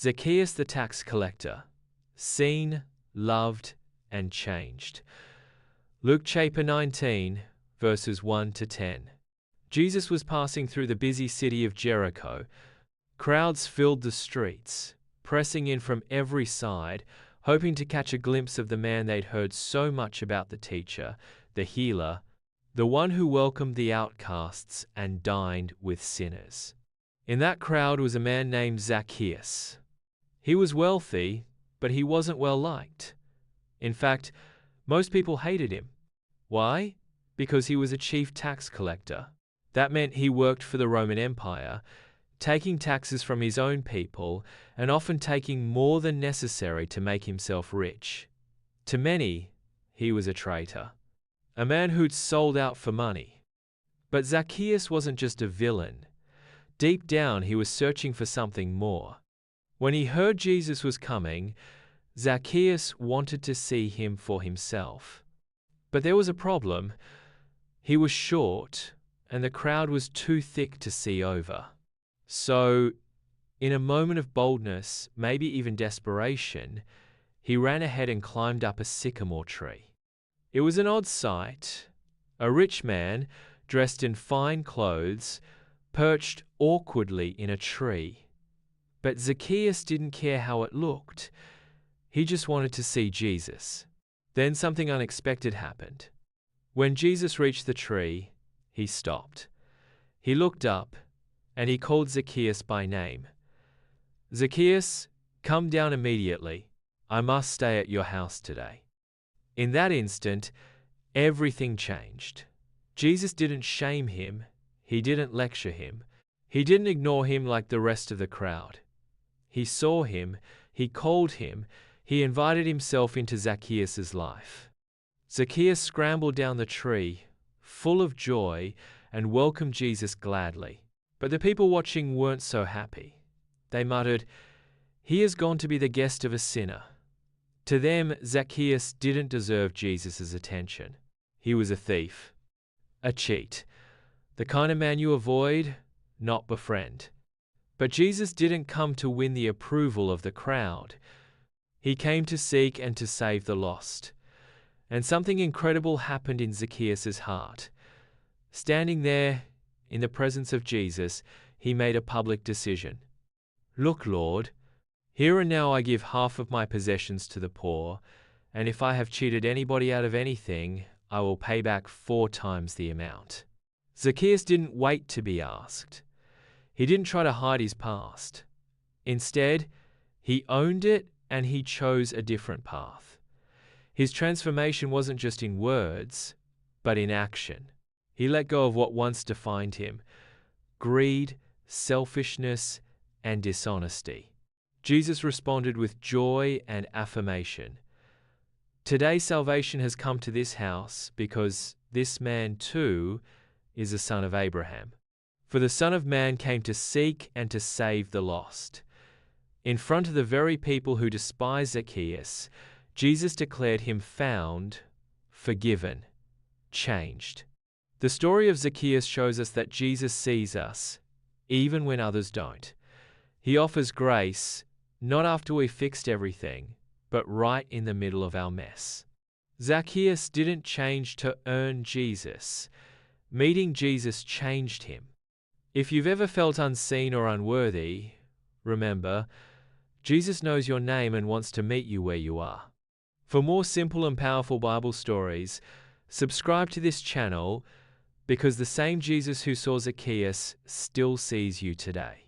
Zacchaeus the tax collector, seen, loved, and changed. Luke chapter 19, verses 1 to 10. Jesus was passing through the busy city of Jericho. Crowds filled the streets, pressing in from every side, hoping to catch a glimpse of the man they'd heard so much about, the teacher, the healer, the one who welcomed the outcasts and dined with sinners. In that crowd was a man named Zacchaeus. He was wealthy, but he wasn't well liked. In fact, most people hated him. Why? Because he was a chief tax collector. That meant he worked for the Roman Empire, taking taxes from his own people and often taking more than necessary to make himself rich. To many, he was a traitor, a man who'd sold out for money. But Zacchaeus wasn't just a villain. Deep down, he was searching for something more. When he heard Jesus was coming, Zacchaeus wanted to see him for himself. But there was a problem. He was short, and the crowd was too thick to see over. So, in a moment of boldness, maybe even desperation, he ran ahead and climbed up a sycamore tree. It was an odd sight. A rich man, dressed in fine clothes, perched awkwardly in a tree. But Zacchaeus didn't care how it looked. He just wanted to see Jesus. Then something unexpected happened. When Jesus reached the tree, he stopped. He looked up, and he called Zacchaeus by name. "Zacchaeus, come down immediately. I must stay at your house today." In that instant, everything changed. Jesus didn't shame him. He didn't lecture him. He didn't ignore him like the rest of the crowd. He saw him. He called him. He invited himself into Zacchaeus' life. Zacchaeus scrambled down the tree, full of joy, and welcomed Jesus gladly. But the people watching weren't so happy. They muttered, "He has gone to be the guest of a sinner." To them, Zacchaeus didn't deserve Jesus' attention. He was a thief, a cheat, the kind of man you avoid, not befriend. But Jesus didn't come to win the approval of the crowd. He came to seek and to save the lost. And something incredible happened in Zacchaeus' heart. Standing there, in the presence of Jesus, he made a public decision. "Look, Lord, here and now I give half of my possessions to the poor, and if I have cheated anybody out of anything, I will pay back 4 times the amount." Zacchaeus didn't wait to be asked. He didn't try to hide his past. Instead, he owned it and he chose a different path. His transformation wasn't just in words, but in action. He let go of what once defined him: greed, selfishness, and dishonesty. Jesus responded with joy and affirmation. "Today salvation has come to this house because this man too is a son of Abraham. For the Son of Man came to seek and to save the lost." In front of the very people who despised Zacchaeus, Jesus declared him found, forgiven, changed. The story of Zacchaeus shows us that Jesus sees us, even when others don't. He offers grace, not after we've fixed everything, but right in the middle of our mess. Zacchaeus didn't change to earn Jesus. Meeting Jesus changed him. If you've ever felt unseen or unworthy, remember, Jesus knows your name and wants to meet you where you are. For more simple and powerful Bible stories, subscribe to this channel, because the same Jesus who saw Zacchaeus still sees you today.